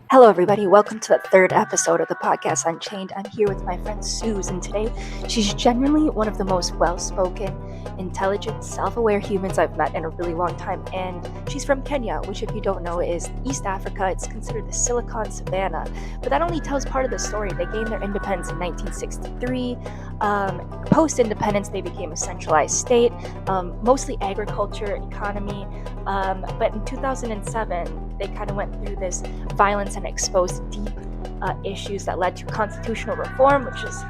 Hello, everybody. Welcome to the third episode of the podcast Unchained. I'm here with my friend Suze, and today she's genuinely one of the most well-spoken, intelligent, self-aware humans I've met in a really long time. And she's from Kenya, which, if you don't know, is East Africa. It's considered the Silicon Savannah. But that only tells part of the story. They gained their independence in 1963. Post-independence, they became a centralized state, mostly agriculture, economy. But in 2007, they kind of went through this violence and exposed deep issues that led to constitutional reform, which is,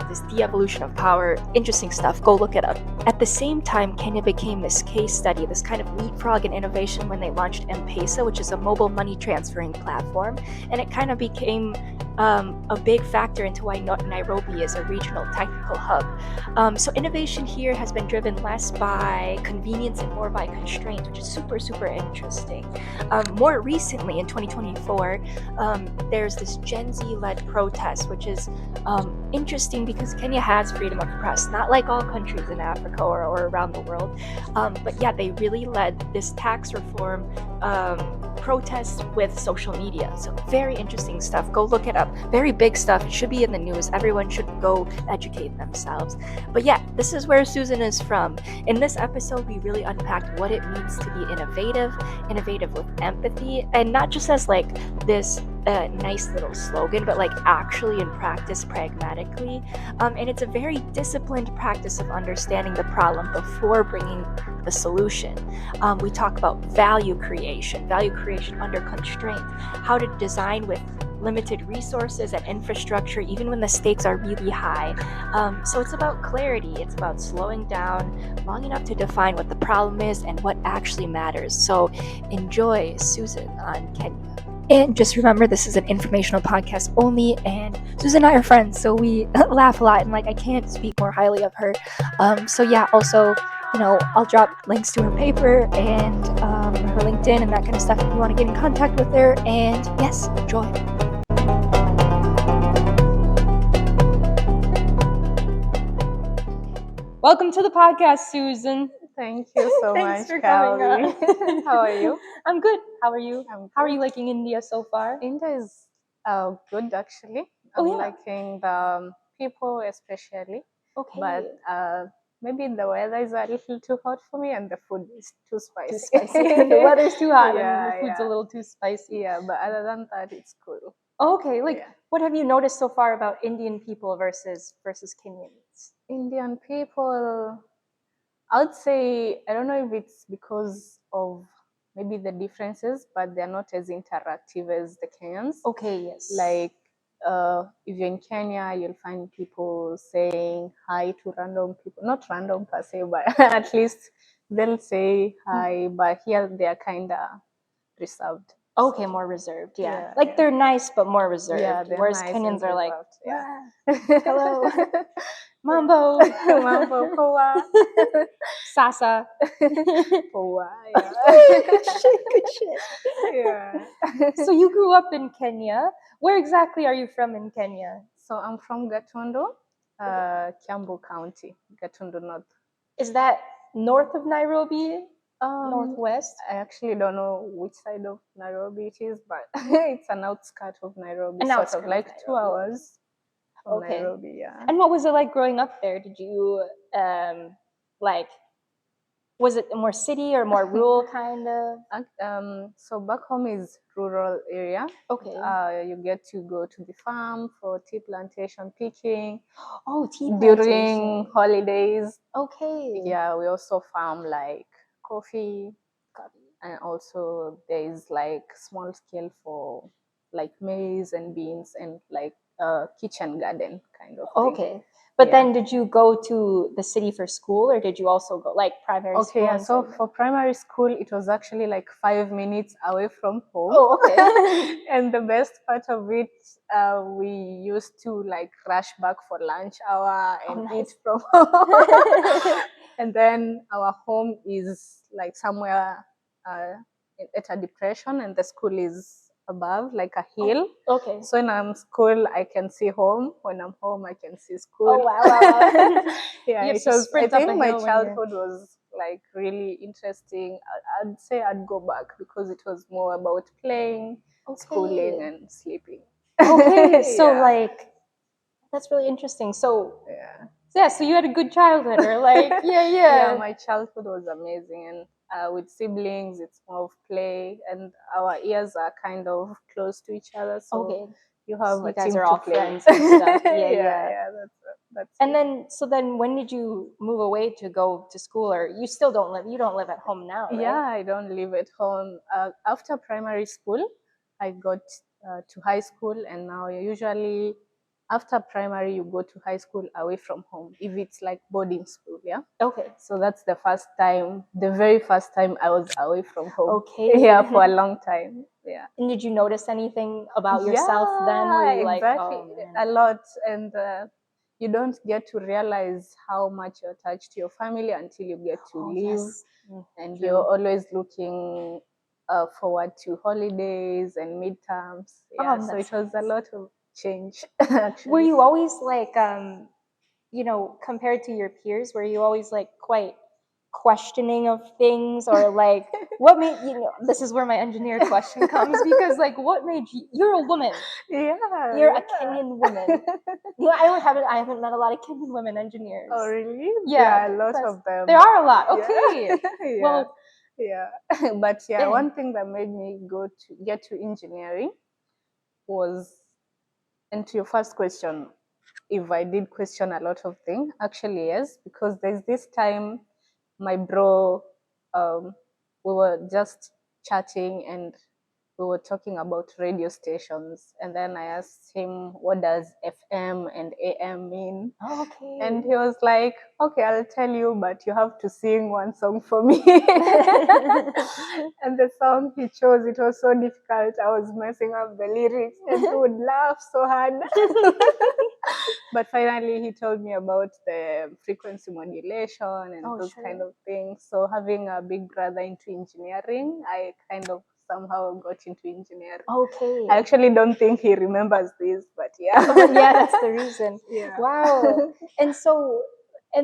this de-evolution of power. Interesting stuff. Go look it up. At the same time, Kenya became this case study, this kind of leapfrog in innovation when they launched M-Pesa, which is a mobile money transferring platform, and it kind of became a big factor into why Nairobi is a regional technical hub. So innovation here has been driven less by convenience and more by constraint, which is super, super interesting. More recently, in 2024, there's this Gen Z-led protest, which is interesting because Kenya has freedom of press, not like all countries in Africa or around the world. But yeah, they really led this tax reform protest with social media. So very interesting stuff. Go look it up. Very big stuff. It should be in the news. Everyone should go educate themselves. But yeah, this is where Susan is from. In this episode, we really unpacked what it means to be innovative with empathy, and not just as like this nice little slogan, but like actually in practice pragmatically. And it's a very disciplined practice of understanding the problem before bringing the solution. We talk about value creation under constraint, how to design with limited resources and infrastructure, even when the stakes are really high. So it's about clarity. It's about slowing down long enough to define what the problem is and what actually matters. So enjoy Susan on Kenya. And just remember, this is an informational podcast only, and Susan and I are friends, so we laugh a lot, and I can't speak more highly of her. So yeah, also, I'll drop links to her paper and her LinkedIn and that kind of stuff if you want to get in contact with her. And yes, enjoy. Welcome to the podcast, Susan. Thank you so Thanks much, for coming Callie. How are you? I'm good. How are you? I'm How are good. you liking India so far? India is good, actually. Oh, I'm yeah. liking the people especially, Okay. but maybe the weather is a little too hot for me and the food is too spicy. Too spicy. The weather's too hot Yeah, and the food's a little too spicy. Yeah, but other than that, it's cool. Okay, Yeah. what have you noticed so far about Indian people versus Kenyans? Indian people, I would say, I don't know if it's because of maybe the differences, but they're not as interactive as the Kenyans. Okay, yes. Like, if you're in Kenya, you'll find people saying hi to random people. Not random per se, but at least they'll say hi. But here they are kind of reserved. Okay, more reserved, yeah. Yeah, They're nice, but more reserved. Yeah, they're whereas nice Kenyans and are like, reserved, yeah. hello, mambo, Mambo, poa, sasa. poa, yeah. Good shit. Yeah. So you grew up in Kenya. Where exactly are you from in Kenya? So I'm from Gatundu, Kiambu County, Gatundu North. Is that north of Nairobi? Northwest? I actually don't know which side of Nairobi it is, but it's an outskirt of Nairobi, An sort outskirt of of like 2 Nairobi. hours from Okay. Nairobi, yeah. And what was it like growing up there? Did you was it more city or more rural kind of? So back home is rural area. Okay. You get to go to the farm for tea plantation picking. Oh, tea during plantation. holidays. Okay. Yeah, we also farm like coffee, and also there is like small scale for like maize and beans and like kitchen garden kind of thing. Okay. But Yeah. then did you go to the city for school, or did you also go primary school? Okay, yeah. So for primary school, it was actually like 5 minutes away from home. Oh, okay. And the best part of it, we used to like rush back for lunch hour and eat from home. And then our home is like somewhere at a depression, and the school is above, like a hill. Okay. So when I'm school, I can see home. When I'm home, I can see school. Oh, wow. Yeah, You have it to was. I sprint up a think my hill when childhood was like really interesting. I'd say I'd go back because it was more about playing, schooling and sleeping. Okay, so Yeah. like that's really interesting. So Yeah. so you had a good childhood, or like Yeah, my childhood was amazing, and with siblings, it's more of play, and our ears are kind of close to each other, so Okay. you have So a you guys team are to all play friends with. and stuff. Yeah, Yeah, that's And it. then, so then, when did you move away to go to school, or you still don't live? You don't live at home now, right? Yeah, I don't live at home. After primary school, I got to high school, and now usually after primary you go to high school away from home if it's like boarding school. Yeah. Okay. So that's the very first time I was away from home. Okay. Yeah, for a long time. Yeah. And did you notice anything about yourself then? Were you like, exactly. oh man, A lot, and you don't get to realize how much you're attached to your family until you get to oh leave, yes, and true. you're always looking forward to holidays and midterms. Yeah, so it was a lot of change. Actually. Were you always like, you know, compared to your peers, were you always like quite questioning of things, or like what made you know? This is where my engineer question comes, because like what made you? You're a woman. Yeah, You're a Kenyan woman. You know, I haven't met a lot of Kenyan women engineers. Oh, really? Yeah, There are a lot of them. there are a lot. Yeah. Okay. Yeah. Well, Yeah. But yeah, yeah. one thing that made me get to engineering was, and to your first question, if I did question a lot of things, actually yes, because there's this time my bro, we were just chatting, and we were talking about radio stations, and then I asked him, what does FM and AM mean? Okay. And he was like, okay, I'll tell you, but you have to sing one song for me. And the song he chose, it was so difficult. I was messing up the lyrics, and he would laugh so hard. But finally, he told me about the frequency modulation and those kind of things. So having a big brother into engineering, I kind of somehow got into engineering. Okay. I actually don't think he remembers this, but yeah. Yeah, that's the reason. Yeah. Wow. And so,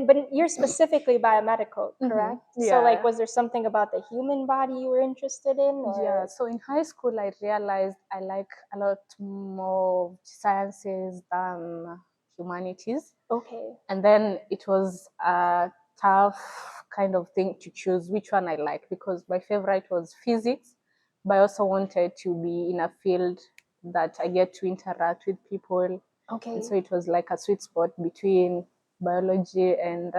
but you're specifically biomedical, correct? Yeah. So like, was there something about the human body you were interested in? Or? Yeah, so in high school, I realized I like a lot more sciences than humanities. Okay. And then it was a tough kind of thing to choose which one I like, because my favorite was physics, but I also wanted to be in a field that I get to interact with people. Okay. And so it was like a sweet spot between biology and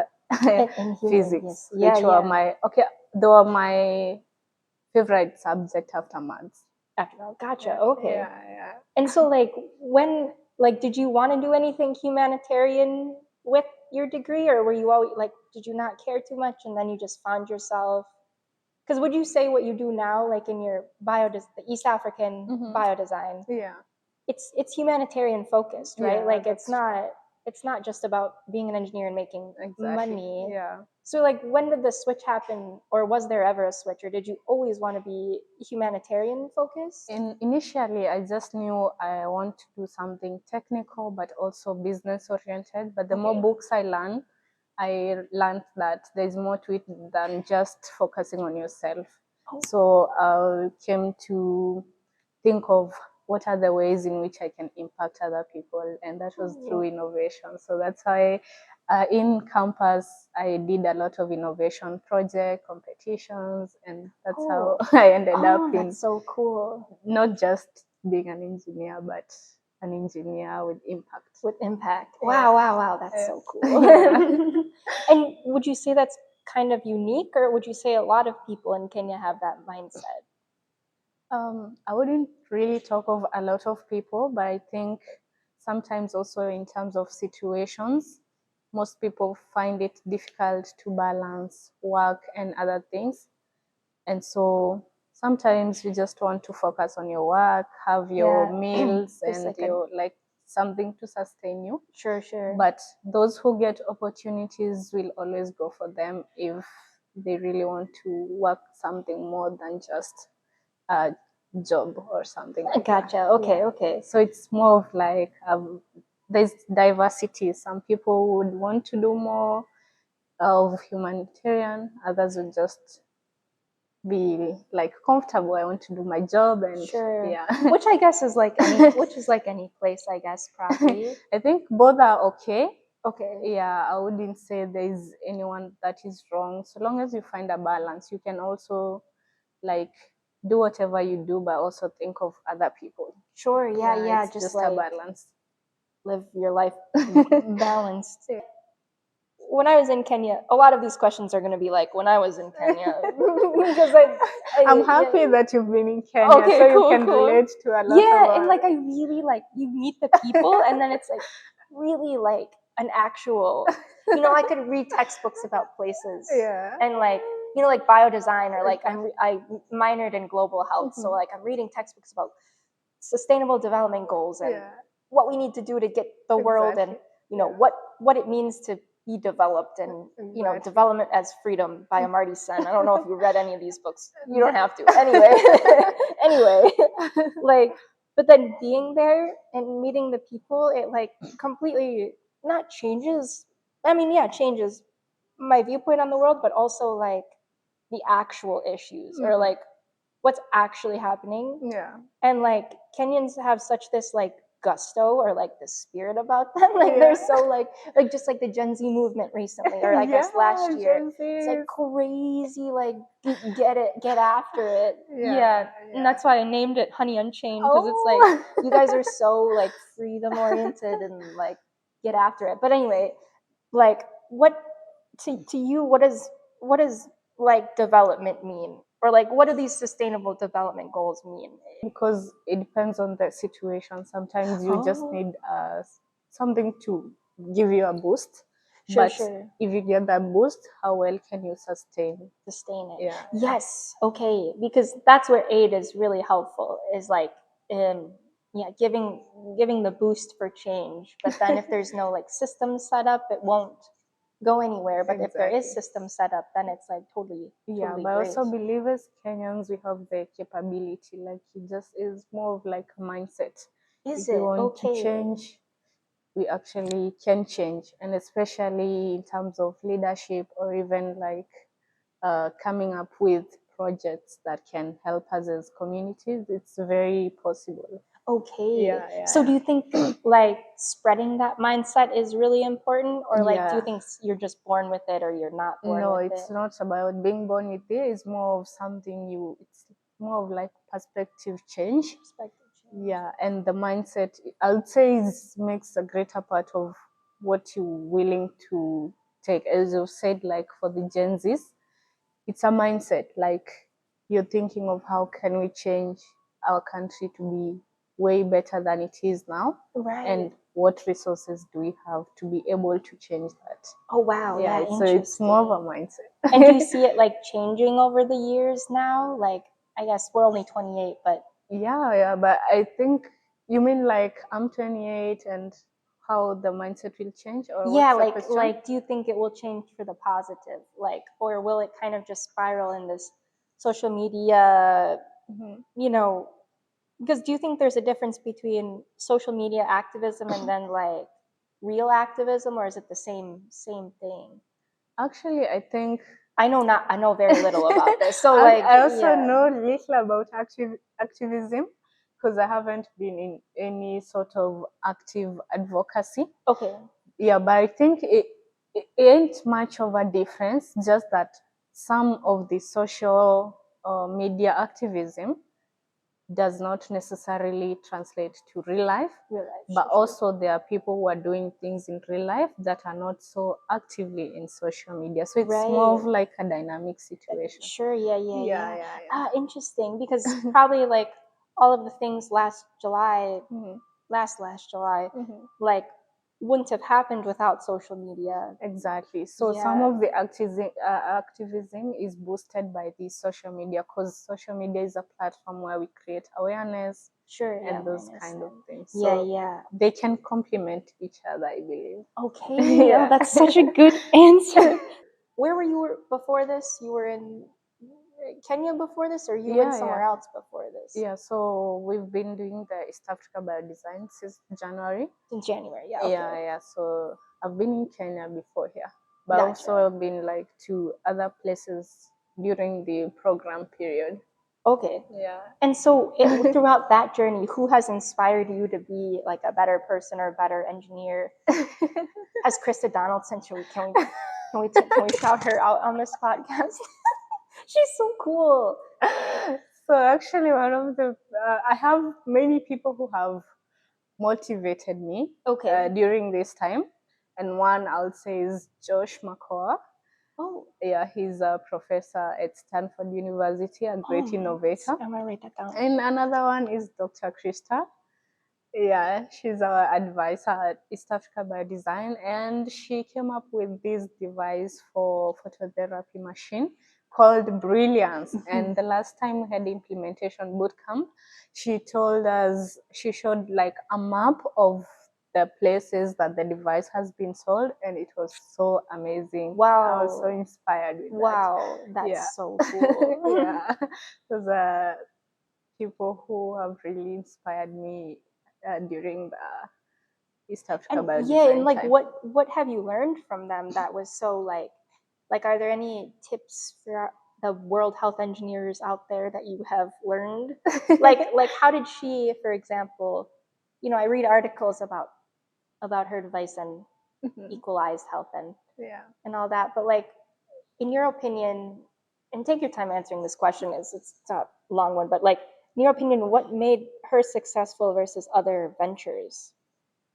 physics, Yeah, which were they were my favorite subject after maths. After all, gotcha. Okay. Yeah. And so, like, did you want to do anything humanitarian with your degree, or were you always like, did you not care too much, and then you just found yourself? Because would you say what you do now, like in your the East African biodesign, Yeah. it's humanitarian focused, right? Yeah, like it's not just about being an engineer and making money. Yeah. So like, when did the switch happen, or was there ever a switch, or did you always want to be humanitarian focused? Initially, I just knew I want to do something technical, but also business oriented. But the more books I learned that there's more to it than just focusing on yourself. So I came to think of what are the ways in which I can impact other people, and that was through innovation. So that's why in campus I did a lot of innovation project competitions, and that's how I ended up in. That's so cool. Not just being an engineer, but an engineer with impact. With impact. Wow, that's so cool. And would you say that's kind of unique, or would you say a lot of people in Kenya have that mindset? I wouldn't really talk of a lot of people, but I think sometimes also in terms of situations, most people find it difficult to balance work and other things. And so sometimes you just want to focus on your work, have your meals, and like your something to sustain you. Sure. But those who get opportunities will always go for them if they really want to work something more than just a job or something like Gotcha. that. Okay. So it's more of like there's diversity. Some people would want to do more of humanitarian, others would just be like comfortable. I want to do my job, and Sure. yeah. Which I guess is like any place, I guess, probably. I think both are okay. Okay. Yeah, I wouldn't say there is anyone that is wrong. So long as you find a balance, you can also like do whatever you do, but also think of other people. Sure. Yeah. It's Just a like balance. live your life balanced. When I was in Kenya, a lot of these questions are going to be like when I was in Kenya, because I'm happy that you've been in Kenya, Okay, so cool, you can cool. relate to a lot of Yeah, and like I really like you meet the people, and then it's like really like an actual. I could read textbooks about places, Yeah. and like like biodesign, or like I minored in global health, so like I'm reading textbooks about sustainable development goals and Yeah. what we need to do to get the world, and what it means to be developed, and development as freedom by Amartya Sen. I don't know if you read any of these books. You don't have to. Anyway, like, but then being there and meeting the people, it like completely not changes. I mean, yeah, changes my viewpoint on the world, but also like the actual issues, or like what's actually happening. Yeah. And like Kenyans have such this like gusto, or like the spirit about them. Like they're so like just like the Gen Z movement recently, or I guess last year. It's like crazy, like get after it. Yeah. And that's why I named it Honey Unchained, because it's like you guys are so like freedom oriented and like get after it. But anyway, like what to you, what does like development mean? Or like what do these sustainable development goals mean? Because it depends on the situation. Sometimes you just need something to give you a boost. Sure, But sure. if you get that boost, how well can you sustain it? Yeah. Yes. Okay. Because that's where aid is really helpful. Is like, giving the boost for change. But then if there's no like system set up, it won't go anywhere. But if there is system set up, then it's like totally but I also believe as Kenyans we have the capability. Like it just is more of like a mindset. Is if it we want okay? to change, we actually can change, and especially in terms of leadership, or even like coming up with projects that can help us as communities, it's very possible. Okay. So do you think like spreading that mindset is really important, or like do you think you're just born with it, or you're not born No, with it? it's not about being born with it. It's more of something it's more of like perspective change. Yeah, and the mindset, I would say, makes a greater part of what you're willing to take. As you said, like for the Gen Zs, it's a mindset. Like you're thinking of how can we change our country to be way better than it is now, and what resources do we have to be able to change that. Oh wow, yeah, So it's more of a mindset. And do you see it like changing over the years now? Like, I guess we're only 28, but yeah, but I think you mean like I'm 28 and how the mindset will change, or yeah, what's the question? like do you think it will change for the positive, like, or will it kind of just spiral in this social media, because do you think there's a difference between social media activism and then like real activism, or is it the same thing? Actually, I think I know very little about this. So I also know little about activism because I haven't been in any sort of active advocacy. Okay. Yeah, but I think it ain't much of a difference, just that some of the social media activism does not necessarily translate to real life, but also there are people who are doing things in real life that are not so actively in social media. So it's more of like a dynamic situation. Sure, yeah. Interesting, because probably like all of the things last July, last July, like wouldn't have happened without social media. Exactly. So some of the activism is boosted by the social media, because social media is a platform where we create awareness, and those kind of things. So they can complement each other, I believe. Okay, that's such a good answer. Where were you before this? You were in Kenya before this, or you went somewhere else before this? Yeah, so we've been doing the East Africa Biodesign since January. Since January, Yeah. So I've been in Kenya before here, but also I've been like to other places during the program period. Okay. Yeah. And so throughout that journey, who has inspired you to be like a better person or a better engineer? Has Krista Donaldson? Can we shout her out on this podcast? She's so cool. So actually, one of the I have many people who have motivated me during this time, and one I would say is Josh McCoy. Oh, yeah, he's a professor at Stanford University, a great innovator. I'm gonna write that down. And another one is Dr. Krista. Yeah, she's our advisor at East Africa Biodesign, and she came up with this device for phototherapy machine called Brilliance. And the last time we had implementation bootcamp, she told us, she showed like a map of the places that the device has been sold, and it was so amazing. Wow. I was so inspired with that. Wow, that's so cool. Yeah, those are people who have really inspired me during the East Africa Biodesign yeah, and like time. what have you learned from them that was so like are there any tips for the world health engineers out there that you have learned? like how did she, for example, I read articles about her device and equalized health and all that, but like in your opinion, and take your time answering this question, it's not a long one, but like in your opinion, what made her successful versus other ventures?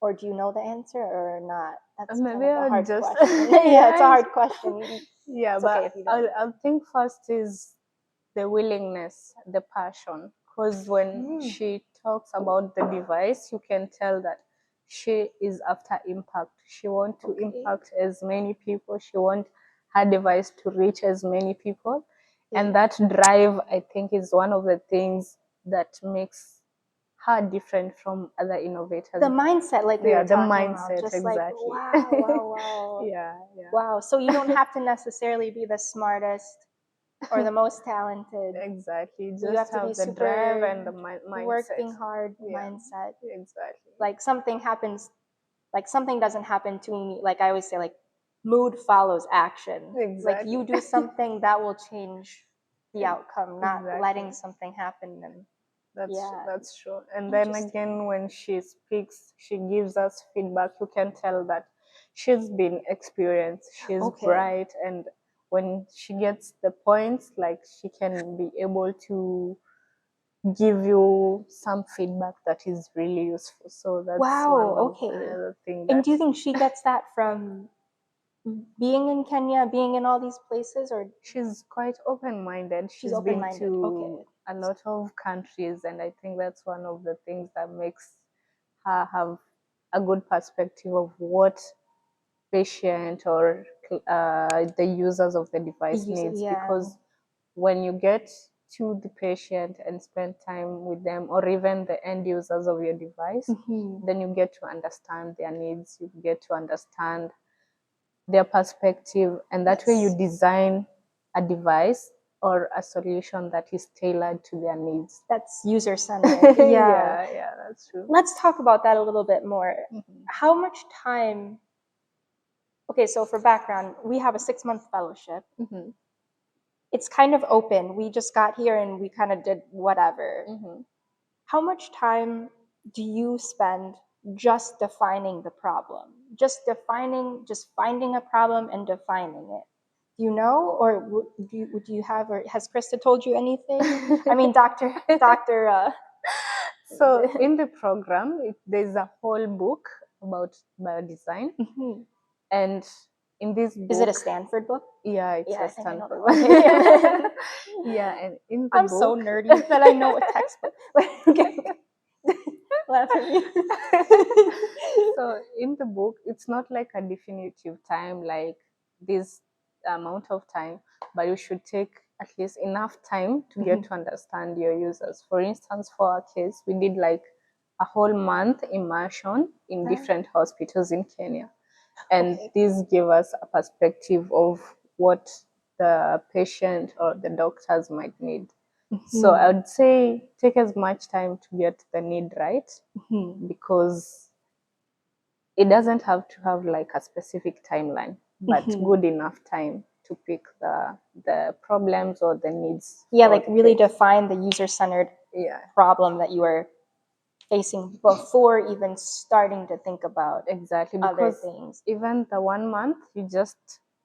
Or do you know the answer or not? That's maybe kind of a hard just question. Yeah, it's a hard question. Yeah, it's but okay I think first is the willingness, the passion. Because when she talks about the device, you can tell that she is after impact. She wants to impact as many people. She wants her device to reach as many people. And that drive, I think, is one of the things that makes her different from other innovators. The mindset, like we were the talking mindset, about, just exactly. like wow. Yeah. Wow. So you don't have to necessarily be the smartest or the most talented. Exactly. You You have to be the super drive and the mindset. Working hard mindset. Exactly. Like something happens, like something doesn't happen to me. Like I always say, like mood follows action. Exactly. Like you do something that will change the outcome, not letting something happen and that's true. And then again, when she speaks, she gives us feedback. You can tell that she's been experienced, she's bright, and when she gets the points, like she can be able to give you some feedback that is really useful. So that's one of the things. And do you think she gets that from being in Kenya, being in all these places, or she's quite open-minded? She's been to a lot of countries, and I think that's one of the things that makes her have a good perspective of what patient or the users of the device needs. Because when you get to the patient and spend time with them, or even the end users of your device, then you get to understand their needs, you get to understand their perspective, and that way you design a device or a solution that is tailored to their needs. That's user-centered. Yeah, that's true. Let's talk about that a little bit more. How much time? Okay, so for background, we have a 6-month fellowship. It's kind of open. We just got here and we kind of did whatever. How much time do you spend just defining the problem? Just finding a problem and defining it. Do you know, or do you have, or has Krista told you anything? I mean, Doctor. So in the program, there's a whole book about biodesign, and in this book, is it a Stanford book? Yeah, it's a Stanford book. Yeah, and in the I'm book, so nerdy that I know a textbook. Okay. Laugh at me. So in the book, it's not like a definitive time, like this amount of time, but you should take at least enough time to get to understand your users. For instance, for our case, we did like a whole month immersion in different hospitals in Kenya. And this gave us a perspective of what the patient or the doctors might need. So I would say take as much time to get the need right, because it doesn't have to have like a specific timeline, but good enough time to pick the problems or the needs. Yeah, for like the really patient. define the user-centered Yeah, problem that you are facing before even starting to think about exactly. other Because things. even the 1 month, you just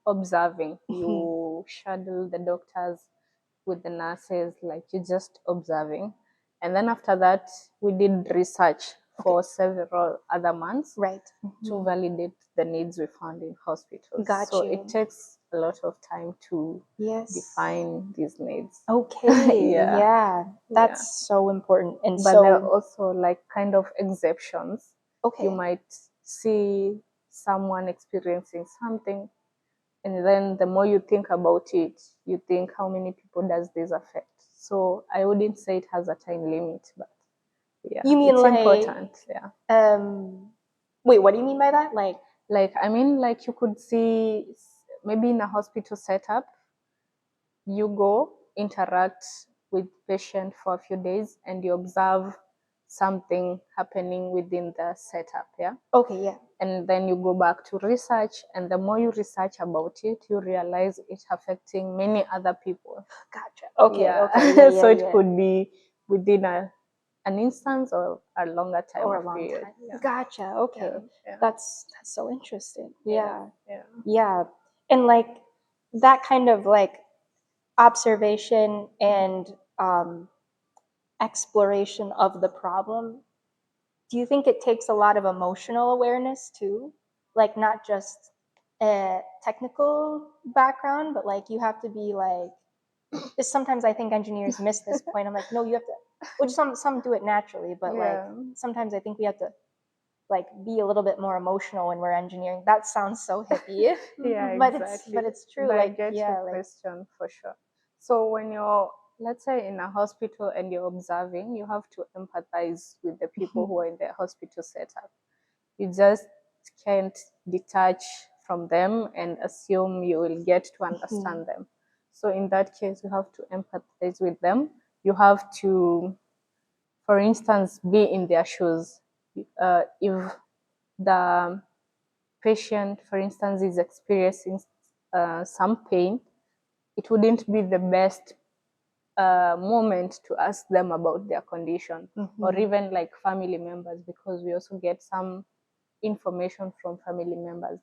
observing. You shadow the doctors with the nurses, like you just observing. And then after that, we did research for several other months Right. to validate the needs we found in hospitals. Got so you. it takes a lot of time to Yes. define these needs. Okay. Yeah. Yeah. That's so important. And But so there are also like kind of exceptions. okay. You might see someone experiencing something, and then the more you think about it, you think, how many people does this affect? So I wouldn't say it has a time limit, but yeah, You mean it's like important. Yeah. Wait, what do you mean by that? Like, I mean, like you could see maybe in a hospital setup, you go interact with patient for a few days and you observe something happening within the setup. Yeah. okay, yeah. And then you go back to research, and the more you research about it, you realize it's affecting many other people. Gotcha. Okay, Yeah. okay. Yeah, So yeah, it could be within an instance or a longer time or a of long period. time. Yeah. Gotcha. Okay. Yeah. That's so interesting. Yeah. Yeah. Yeah. And like that kind of like observation and exploration of the problem, do you think it takes a lot of emotional awareness too? Like not just a technical background, but like you have to be like, sometimes I think engineers miss this point. I'm like, no, you have to, well, some do it naturally, but like sometimes I think we have to like be a little bit more emotional when we're engineering. That sounds so hippie. Yeah, but exactly. it's true. But like I get yeah, your question for sure. So when you're, let's say, in a hospital and you're observing, you have to empathize with the people who are in the hospital setup. You just can't detach from them and assume you will get to understand them. So in that case, you have to empathize with them. You have to, for instance, be in their shoes. If the patient, for instance, is experiencing some pain, it wouldn't be the best moment to ask them about their condition, or even like family members, because we also get some information from family members.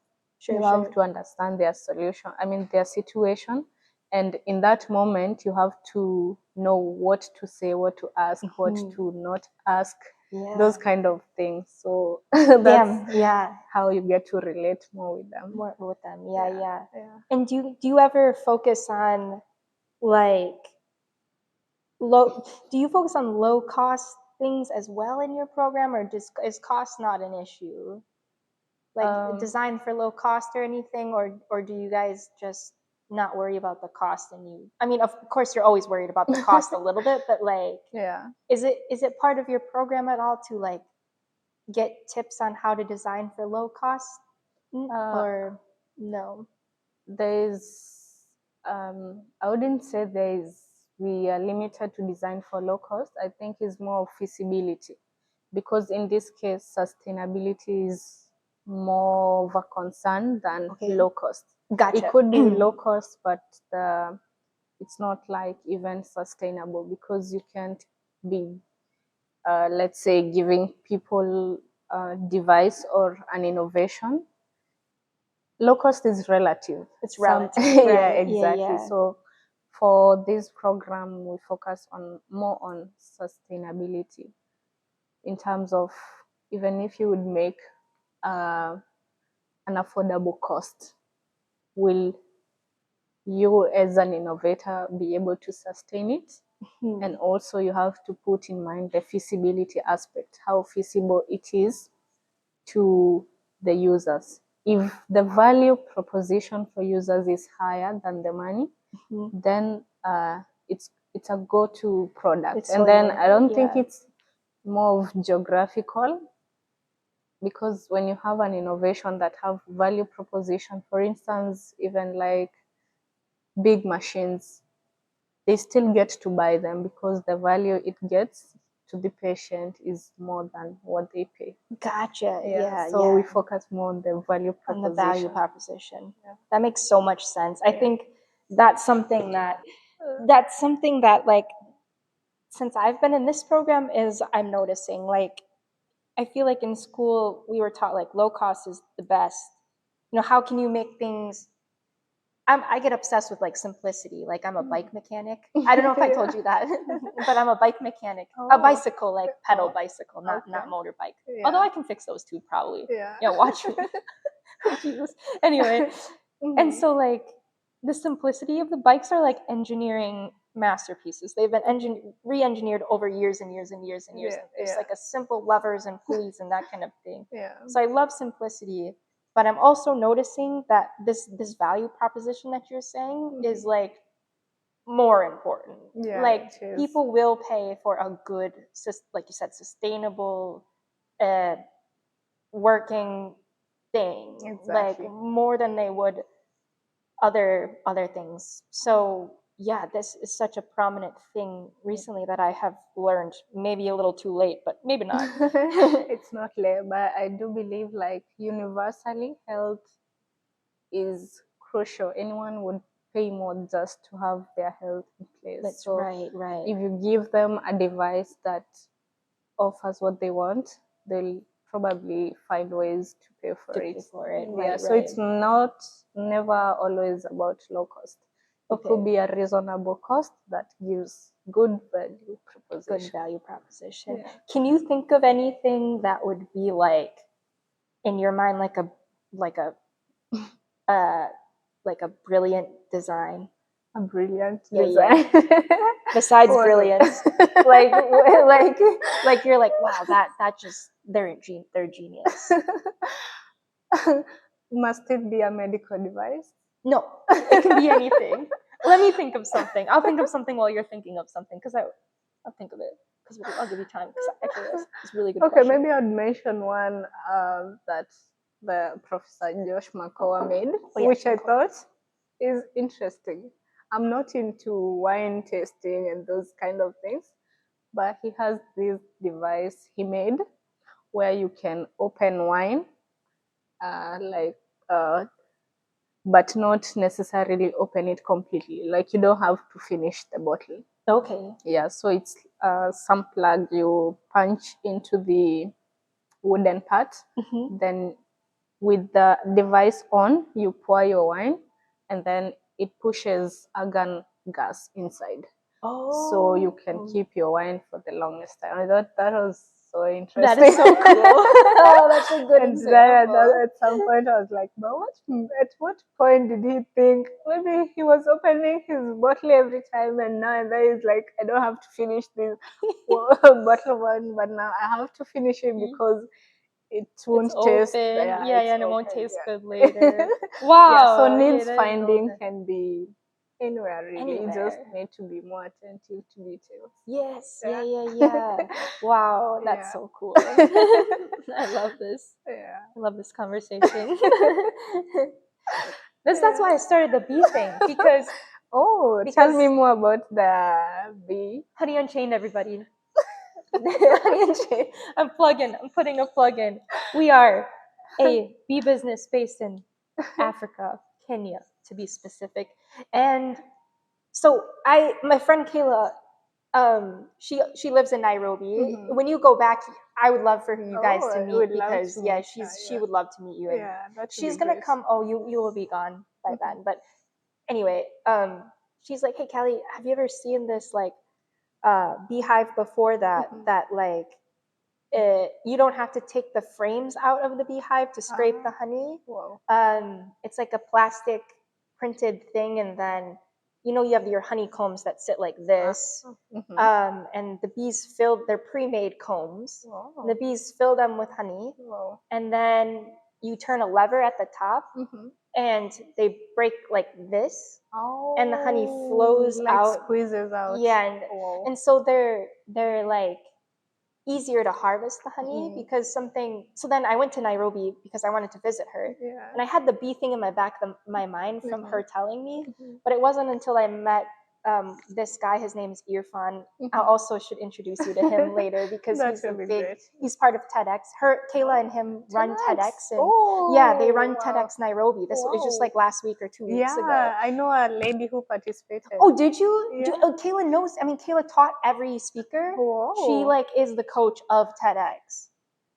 You have to understand their solution, I mean, their situation. And in that moment, you have to know what to say, what to ask, what to not ask, those kind of things. So that's how you get to relate more with them. Yeah. And do you ever focus on like do you focus on low cost things as well in your program, or just is cost not an issue? Like design for low cost or anything, or do you guys just not worry about the cost? And you, I mean, of course you're always worried about the cost a little bit, but like is it part of your program at all to like get tips on how to design for low cost, or no? There's I wouldn't say we are limited to design for low cost. I think it's more of feasibility, because in this case sustainability is more of a concern than low cost. Gotcha. It could be low cost, but it's not like even sustainable, because you can't be let's say giving people a device or an innovation. Low cost is relative. It's relative. Yeah, Right. exactly. Yeah. So for this program, we focus more on sustainability, in terms of, even if you would make an affordable cost, will you as an innovator be able to sustain it? And also you have to put in mind the feasibility aspect, how feasible it is to the users. If the value proposition for users is higher than the money, then it's a go-to product. And then I don't think it's more of geographical, because when you have an innovation that have value proposition, for instance, even like big machines, they still get to buy them because the value it gets to the patient is more than what they pay. Gotcha. Yeah. So we focus more on the value proposition. On the value proposition. Yeah. That makes so much sense. I think that's something that like, since I've been in this program, is I'm noticing, like, I feel like in school we were taught like low cost is the best. You know, how can you make things? I get obsessed with like simplicity. Like, I'm a bike mechanic. I don't know if I told you that, but I'm a bike mechanic. A bicycle, like pedal bicycle, not motorbike. Although I can fix those too, probably. Yeah, watch me. Jesus. Anyway, and so like the simplicity of the bikes are like engineering masterpieces. They've been re-engineered over years and years and years and years. It's like a simple levers and pulleys and that kind of thing. So I love simplicity, but I'm also noticing that this value proposition that you're saying is like more important. Like, people will pay for a good, like you said, sustainable working thing, like more than they would other things. So yeah, this is such a prominent thing recently that I have learned, maybe a little too late, but maybe not. It's not late, but I do believe like universally health is crucial. Anyone would pay more just to have their health in place. That's so right. If you give them a device that offers what they want, they'll probably find ways to pay for it. So it's never always about low cost. It could be a reasonable cost that gives good value proposition. Can you think of anything that would be like, in your mind, like a brilliant design? A brilliant design. Besides brilliance, like you're like, wow, that just they're genius. Must it be a medical device? No, it can be anything. Let me think of something. I'll think of something while you're thinking of something, because I'll think of it. Because I'll give you time. Because actually, it's really good. Okay, maybe I'd mention one that the Professor Josh Makowa made, which I thought is interesting. I'm not into wine tasting and those kind of things, but he has this device he made where you can open wine, but not necessarily open it completely. Like, you don't have to finish the bottle. Okay. Yeah, so it's some plug you punch into the wooden part. Then with the device on, you pour your wine, and then it pushes argon gas inside. So you can keep your wine for the longest time. I thought that was so interesting. That is so cool. Oh, that's a good example. At some point I was like, but at what point did he think maybe he was opening his bottle every time, and now and then he's like, I don't have to finish this bottle one, but now I have to finish it because it won't taste. And it won't taste good later. Wow. So needs finding can be anywhere really. You just need to be more attentive to details. Yes. Yeah. Wow, that's so cool. I love this. I love this conversation. That's why I started the bee thing, because tell me more about the bee. Honey Unchained, everybody. Honey Unchained. I'm putting a plug in. We are a bee business based in Africa, Kenya to be specific. And so my friend Kayla, she lives in Nairobi. When you go back, I would love for you guys to meet, because she would love to meet you. And she's gonna come. Oh, you will be gone by then. But anyway, she's like, hey Kelly, have you ever seen this like beehive before that like you don't have to take the frames out of the beehive to scrape the honey. It's like a plastic printed thing, and then you have your honeycombs that sit like this, and the bees they're pre-made combs. And the bees fill them with honey, and then you turn a lever at the top, and they break like this, and the honey flows out, squeezes out. And so they're like easier to harvest the honey, because so then I went to Nairobi because I wanted to visit her, and I had the bee thing in my back of my mind from her telling me, but it wasn't until I met this guy, his name is Irfan. I also should introduce you to him later because he's a big. He's part of TEDx. Kayla and him run TEDx, and yeah, they run TEDx Nairobi. This was just like last week or 2 weeks ago. Yeah, I know a lady who participated. Oh, did you? Kayla knows. I mean, Kayla taught every speaker. Whoa. She like is the coach of TEDx.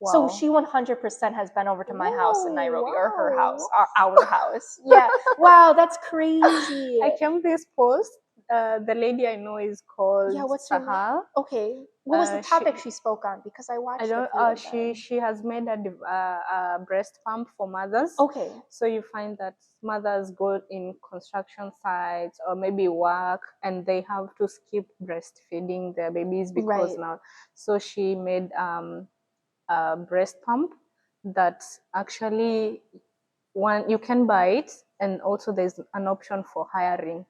Wow. So she 100% has been over to my house in Nairobi, or her house, or our house. Yeah. Wow, that's crazy. I came this post. The lady I know is called what's her name? Okay. What was the topic she spoke on? Because I watched. She has made a breast pump for mothers. Okay. So you find that mothers go in construction sites or maybe work, and they have to skip breastfeeding their babies because now. So she made a breast pump that actually you can buy it, and also there's an option for hiring.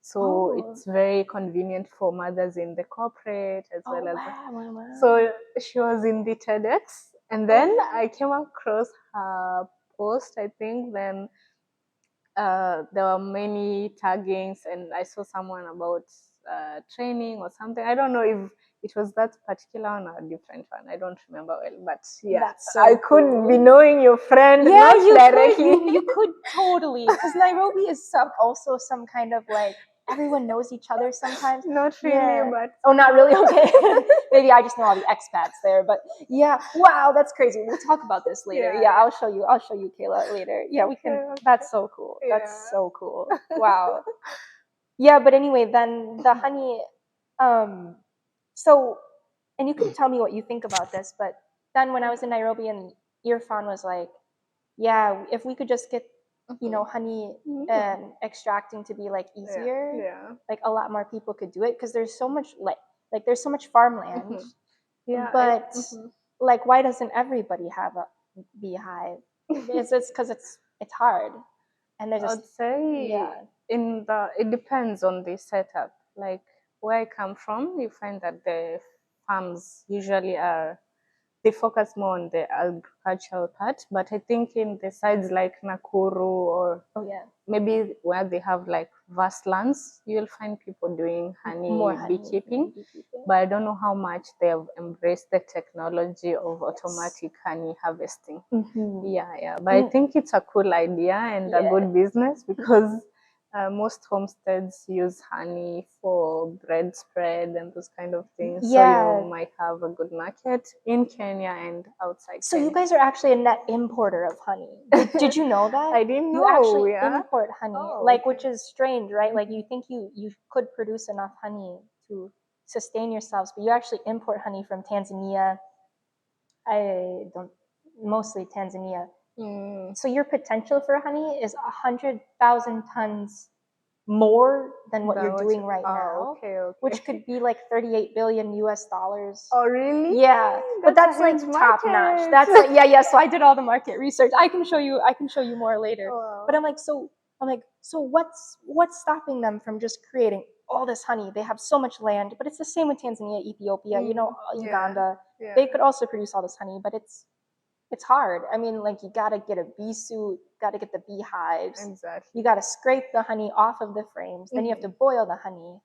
So it's very convenient for mothers in the corporate as well as. Wow. So she was in the TEDx, and then I came across her post. I think then there were many taggings, and I saw someone about training or something. I don't know if it was that particular one or a different one. I don't remember well, but yeah, I could be knowing your friend, not directly. You could totally, because Nairobi is also some kind of like everyone knows each other sometimes. Not really, but not really. Okay, maybe I just know all the expats there, but yeah. Wow, that's crazy. We'll talk about this later. Yeah, I'll show you, Kayla, later. Yeah, we can. Okay. That's so cool. Yeah. That's so cool. Wow. Yeah, but anyway, then the honey. So, and you can tell me what you think about this, but then when I was in Nairobi and Irfan was like, yeah, if we could just get, honey extracting to be like easier, like a lot more people could do it because there's so much like there's so much farmland. But like, why doesn't everybody have a beehive? It's because it's hard. And there's I'd say it depends on the setup. Like where I come from, you find that the farms usually they focus more on the agricultural part, but I think in the sides like Nakuru or maybe where they have like vast lands, you'll find people doing beekeeping. But I don't know how much they have embraced the technology of automatic honey harvesting. But I think it's a cool idea and a good business because most homesteads use honey for bread spread and those kind of things. So you might have a good market in Kenya and outside. So you guys are actually a net importer of honey. Did you know that? I didn't know. You actually import honey, which is strange, right? Like you think you could produce enough honey to sustain yourselves, but you actually import honey from Tanzania. Mostly Tanzania. So your potential for honey is 100,000 tons more than what you're doing right now, which could be like $38 billion US. Oh, really? Yeah, but that's like top notch. That's like So I did all the market research. I can show you more later. But I'm like, so what's stopping them from just creating all this honey? They have so much land, but it's the same with Tanzania, Ethiopia, Uganda. They could also produce all this honey, but it's hard. I mean, like you gotta get a bee suit, gotta get the beehives. Exactly. You gotta scrape the honey off of the frames. Then you have to boil the honey.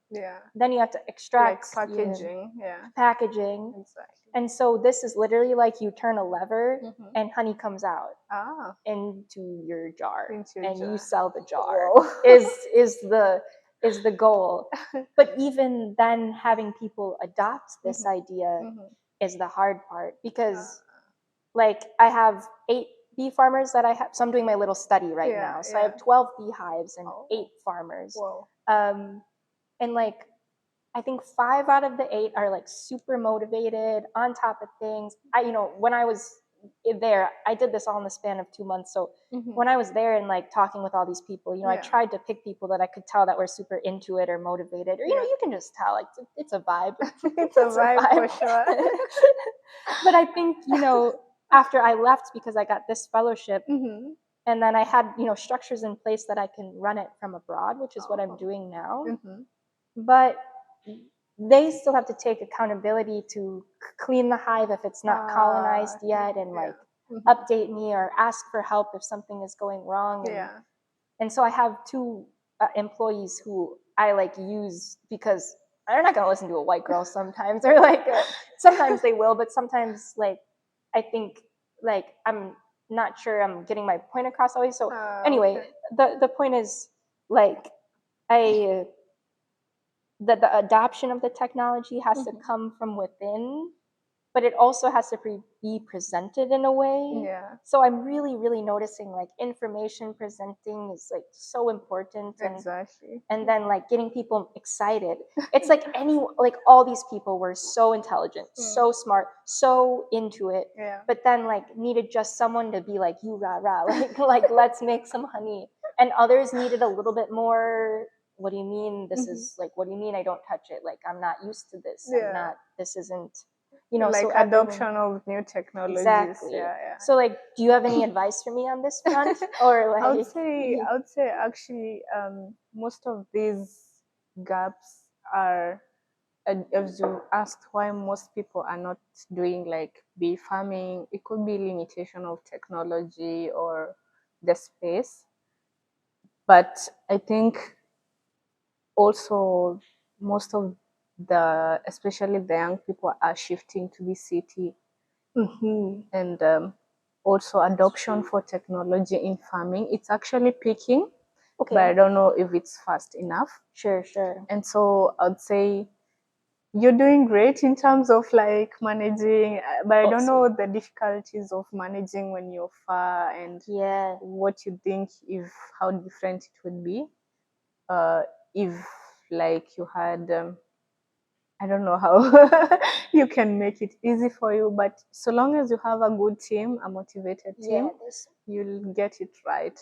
Then you have to extract. Like packaging. Packaging. Exactly. And so this is literally like you turn a lever and honey comes out into your jar, you sell the jar. Is the goal. But even then, having people adopt this idea is the hard part because. Like I have 8 bee farmers that I have. So I'm doing my little study right now. So I have 12 beehives and 8 farmers. And like, I think 5 out of the 8 are like super motivated, on top of things. When I was there, I did this all in the span of 2 months. So when I was there and like talking with all these people, I tried to pick people that I could tell that were super into it or motivated, or you can just tell like it's a vibe. It's a vibe for sure. But I think after I left, because I got this fellowship, and then I had structures in place that I can run it from abroad, which is what I'm doing now. But they still have to take accountability to clean the hive if it's not colonized yet, and like update me or ask for help if something is going wrong. And so I have 2 employees who I like use because they're not gonna listen to a white girl sometimes, or like sometimes they will, but sometimes like I think like I'm not sure I'm getting my point across always. So anyway, the point is like I the adoption of the technology has to come from within, but it also has to be presented in a way. Yeah. So I'm really, really noticing like information presenting is like so important. Exactly. And then like getting people excited. It's like like all these people were so intelligent, so smart, so into it. Yeah. But then like needed just someone to be like, you rah rah, like let's make some honey. And others needed a little bit more, what do you mean? This is like, what do you mean I don't touch it? Like I'm not used to this. I'm not, this isn't, like so adoption of new technologies. Exactly. Yeah. So like, do you have any advice for me on this front? Or like I would say actually most of these gaps are, as you asked why most people are not doing like bee farming, it could be limitation of technology or the space. But I think also most of especially the young people are shifting to the city. And also adoption for technology in farming, it's actually peaking. But I don't know if it's fast enough. Sure. And so I'd say you're doing great in terms of like managing, but I don't know the difficulties of managing when you're far, and what you think how different it would be if like you had I don't know how you can make it easy for you, but so long as you have a good team, a motivated team, you'll get it right.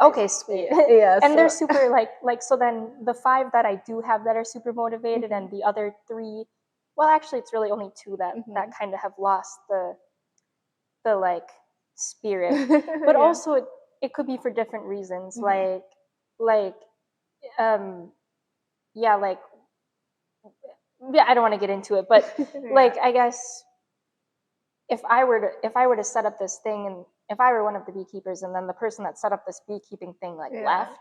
Okay, sweet. Yeah, and they're super like so then the 5 that I do have that are super motivated, and the other 3, well actually it's really only 2 that kind of have lost the like spirit. But also it could be for different reasons. Like yeah, like I don't want to get into it, but like I guess if I were to set up this thing, and if I were one of the beekeepers, and then the person that set up this beekeeping thing like left,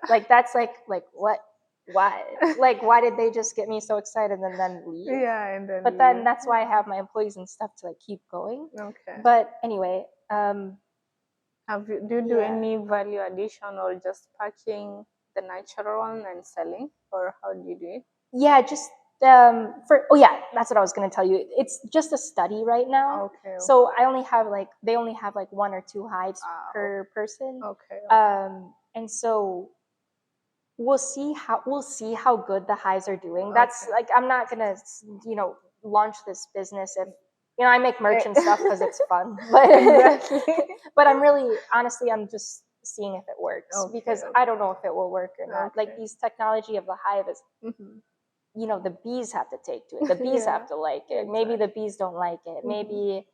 like that's like what, why, like why did they just get me so excited and then leave? And then but then that's why I have my employees and stuff to like keep going. Okay. But anyway, do you do any value addition, or just packing the natural one and selling, or how do you do it? Yeah, just that's what I was going to tell you. It's just a study right now. Okay. So they only have like 1 or 2 hives per person. Okay. And so we'll see how good the hives are doing. That's like, I'm not gonna launch this business if I make merch and stuff because it's fun, but but I'm really honestly I'm just seeing if it works, because I don't know if it will work or not. Like these technology of the hive is the bees have to take to it. The bees have to like it. Maybe the bees don't like it. Maybe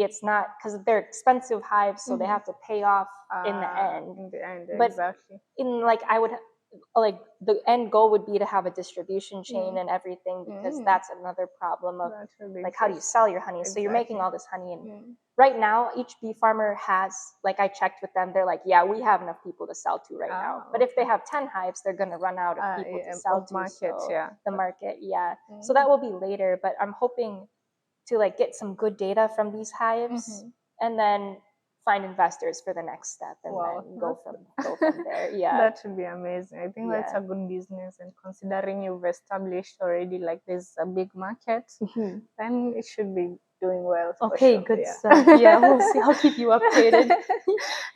it's not, because they're expensive hives, so they have to pay off in the end. But in like like the end goal would be to have a distribution chain and everything, because that's another problem of like how do you sell your honey? So you're making all this honey, and right now each bee farmer has, like I checked with them, they're like, yeah, we have enough people to sell to right now. But if they have 10 hives, they're going to run out of people to sell to. The market, so that will be later. But I'm hoping to like get some good data from these hives and then find investors for the next step, and then go from there. That would be amazing. I think that's a good business, and considering you've established already like there's a big market, then it should be doing well. Okay, sure. Good stuff. Yeah, we'll see. I'll keep you updated.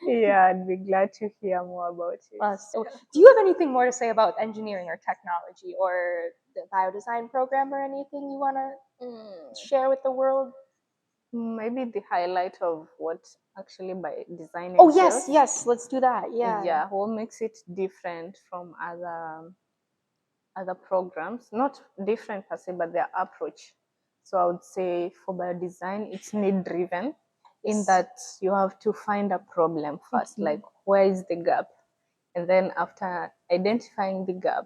I'd be glad to hear more about it. So do you have anything more to say about engineering or technology or the biodesign program, or anything you want to share with the world? Maybe the highlight of what actually by design. Oh yes, let's do that. Yeah. What makes it different from other programs? Not different per se, but their approach. So I would say for biodesign, it's need driven, in that you have to find a problem first, like where is the gap, and then after identifying the gap,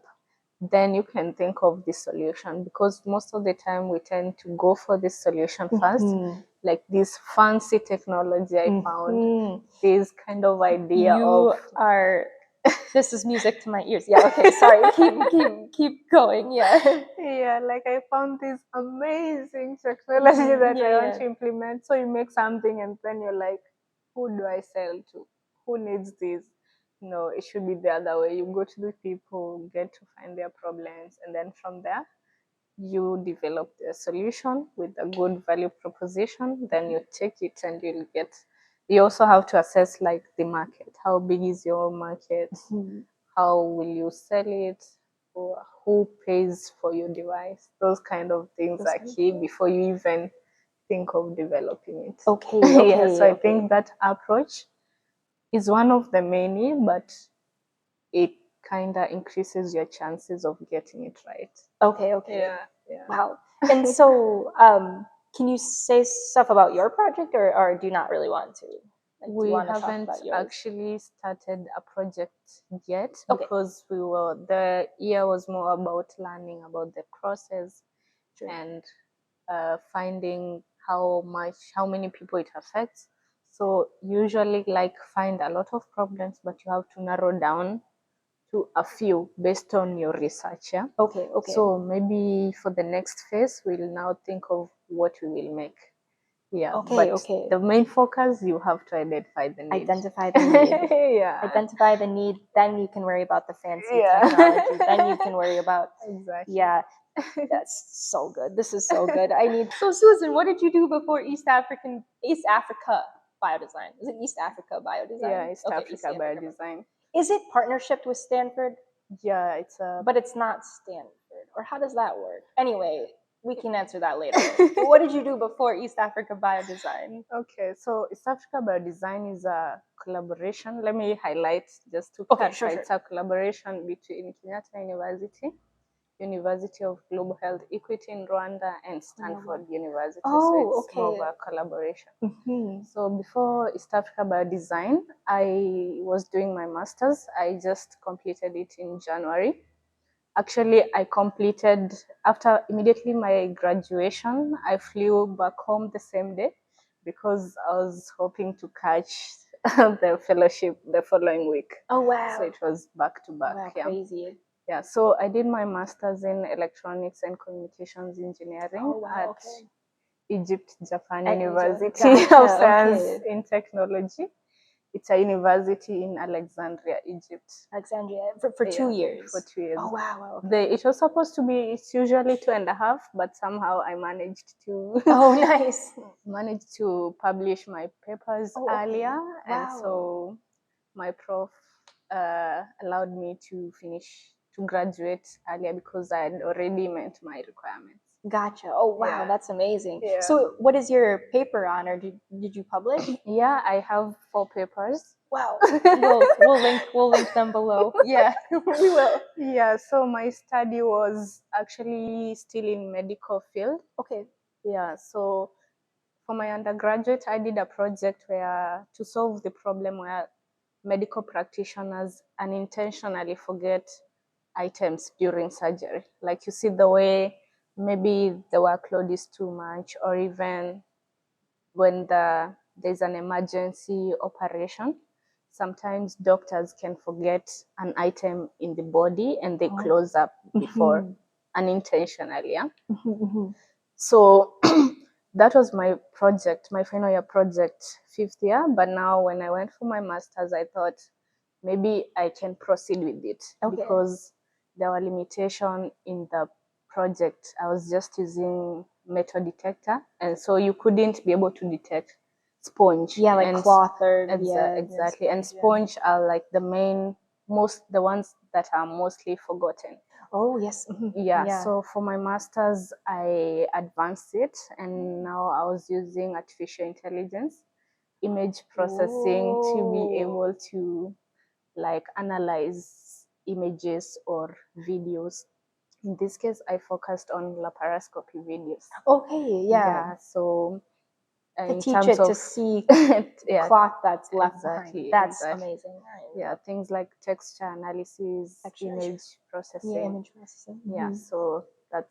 then you can think of the solution, because most of the time we tend to go for this solution first, like this fancy technology I found, this kind of idea you are This is music to my ears. Yeah, okay, sorry. Keep going. Yeah. Yeah, like I found this amazing technology that I want to implement. So you make something and then you're like, who do I sell to? Who needs this? No, it should be the other way. You go to the people, get to find their problems, and then from there you develop a solution with a good value proposition. Then you take it and you'll get. You also have to assess like the market. How big is your market? How will you sell it? Or who pays for your device? Those kind of things are key before you even think of developing it. Okay. Yeah, so I think that approach is one of the many, but it kind of increases your chances of getting it right. Okay. Yeah. Wow. And so, can you say stuff about your project, or do you not really want to? Like, do We you want to talk haven't about yours? actually started a project yet Okay. because the year was more about learning about the process and finding how many people it affects. So usually like find a lot of problems, but you have to narrow down to a few based on your research. Yeah. Okay. So maybe for the next phase, we'll now think of what we will make. Yeah. Okay. The main focus, you have to identify the need. Identify the need. Yeah. Identify the need. Then you can worry about the fancy technology. Then you can worry about. Exactly. Yeah. That's so good. This is so good. So Susan, what did you do before East Africa Biodesign? Is it East Africa Biodesign? Yeah, East Africa Biodesign. Is it partnership with Stanford? Yeah, but it's not Stanford. Or how does that work? Anyway, we can answer that later. What did you do before East Africa Biodesign? Okay, so East Africa Biodesign is a collaboration. Let me highlight just to clarify. It's a collaboration between Kenyatta University of Global Health Equity in Rwanda, and Stanford University. So it's more of a collaboration. So before East Africa Biodesign, I was doing my master's. I just completed it in January. Actually, I completed after immediately my graduation. I flew back home the same day because I was hoping to catch the fellowship the following week. Oh wow! So it was back to back. Wow, crazy. Yeah, so I did my master's in electronics and communications engineering at Egypt Japan University of Science in Technology. It's a university in Alexandria, Egypt. For 2 years. For 2 years. Oh wow! It was supposed to be. It's usually 2.5, but somehow I managed to. Oh, nice. Managed to publish my papers earlier, and so my prof allowed me to graduate earlier because I had already met my requirements. Gotcha. Oh wow, that's amazing. Yeah. So what is your paper on, or did you publish? Yeah, I have 4 papers. Wow. We'll link them below. Yeah, we will. Yeah, so my study was actually still in medical field. Okay. Yeah, so for my undergraduate, I did a project where to solve the problem where medical practitioners unintentionally forget items during surgery. Like you see the way maybe the workload is too much, or even when there's an emergency operation, sometimes doctors can forget an item in the body and they close up before unintentionally. Yeah? So that was my project, my final year project, 5th year. But now when I went for my master's, I thought maybe I can proceed with it because there were limitations in the project. I was just using metal detector, and so you couldn't be able to detect sponge. Yeah, like cloth or exactly. And sponge are like the ones that are mostly forgotten. Oh yes. Yeah. So for my master's, I advanced it, and now I was using artificial intelligence, image processing to be able to like analyze images or videos. In this case, I focused on laparoscopy videos. Okay, yeah. So to teach it to see cloth that's left behind. That's amazing. Yeah, things like texture analysis, image processing. Yeah, image processing. Yeah, so that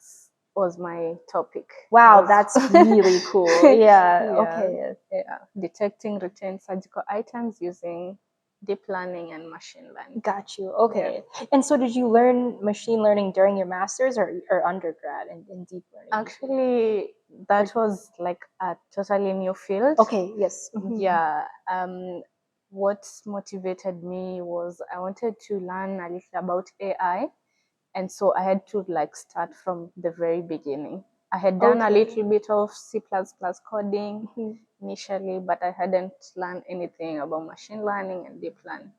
was my topic. Wow, that's really cool. Yeah. Okay. Yeah, detecting retained surgical items using deep learning and machine learning. Got you. Okay. Yeah. And so did you learn machine learning during your master's or undergrad in deep learning? Actually, that was like a totally new field. Okay, yes. Yeah. What motivated me was I wanted to learn a little about AI. And so I had to like start from the very beginning. I had done a little bit of C++ coding initially, but I hadn't learned anything about machine learning and deep learning.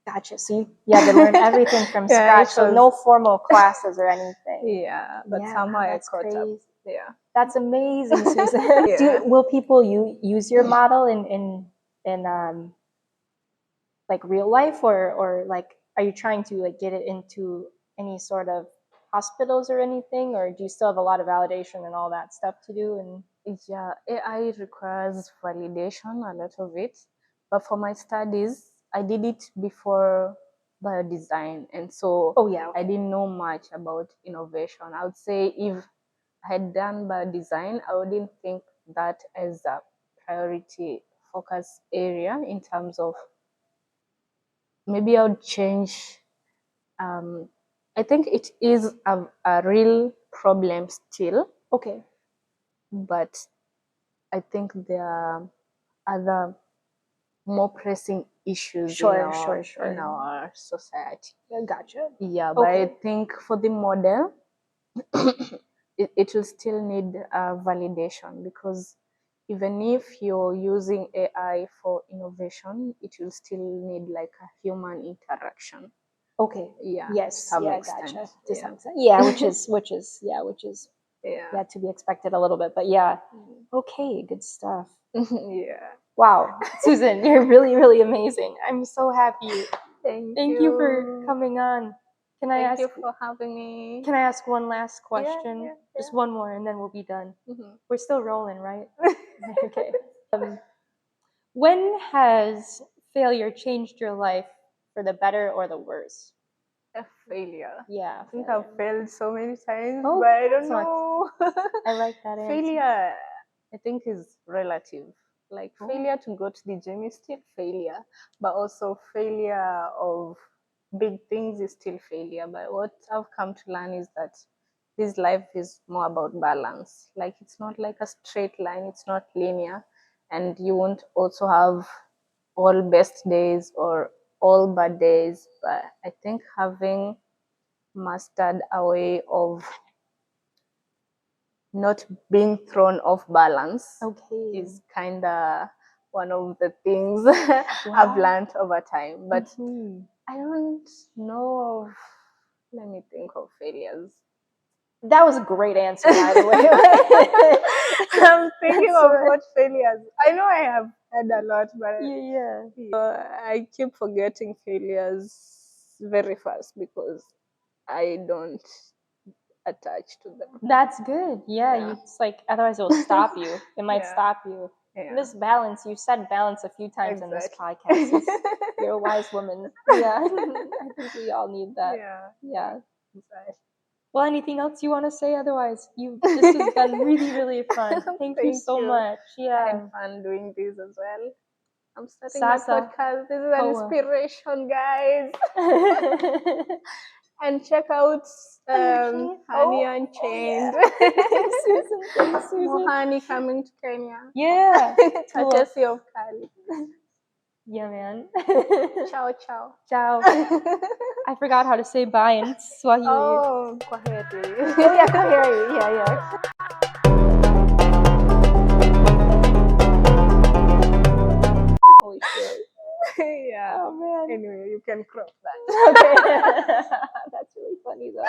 Gotcha. So you had to learn everything from scratch. So no formal classes or anything. Yeah, but somehow I caught up. Yeah, that's amazing, Susan. Will people use your model in like real life, or like are you trying to like get it into any sort of hospitals or anything, or do you still have a lot of validation and all that stuff to do? And yeah, AI requires validation, a lot of it. But for my studies, I did it before biodesign, and so I didn't know much about innovation. I would say if I had done biodesign, I wouldn't think that as a priority focus area in terms of maybe I would change. I think it is a real problem still. Okay. But I think there are other more pressing issues in our society. Gotcha. Yeah, but I think for the model, it will still need validation, because even if you're using AI for innovation, it will still need like a human interaction. Okay. Yeah. Yes. To some extent. Gotcha. To some extent. Yeah, which is to be expected a little bit, but yeah. Okay, good stuff. Yeah. Wow, Susan, you're really, really amazing. I'm so happy. Thank you for coming on. Thank you for having me. Can I ask one last question? Yeah. Just one more, and then we'll be done. We're still rolling, right? Okay. When has failure changed your life for the better or the worse? A failure. Yeah. I think I've failed so many times, but I don't know. I like that answer. Failure, I think, is relative. Like failure to go to the gym is still failure, but also failure of big things is still failure. But what I've come to learn is that this life is more about balance. Like it's not like a straight line, it's not linear, and you won't also have all best days or all bad days. But I think having mastered a way of not being thrown off balance is kind of one of the things I've learned over time. But I don't know of, let me think of failures. That was a great answer, by the way. I'm thinking of what failures. I know I have had a lot, but I keep forgetting failures very fast because I don't attach to them. That's good. Yeah. It's like otherwise it will stop you. It might stop you. Yeah. This balance, you said balance a few times in this podcast. You're a wise woman. Yeah. I think we all need that. Yeah. Well, anything else you want to say? Otherwise, this has been really, really fun. Thank you so much. Yeah. I had fun doing this as well. I'm starting my podcast. This is an inspiration, guys. And check out Honey Unchained. Susan, thanks, Susan. More honey coming to Kenya. Yeah. Courtesy of Kali. Yeah, man. Ciao, ciao. Ciao. I forgot how to say bye in Swahili. Oh, kwaheri. Oh, yeah, kwaheri. Yeah. Holy shit. Yeah. Oh, man. Anyway, you can crop that. Okay. That's really funny, though.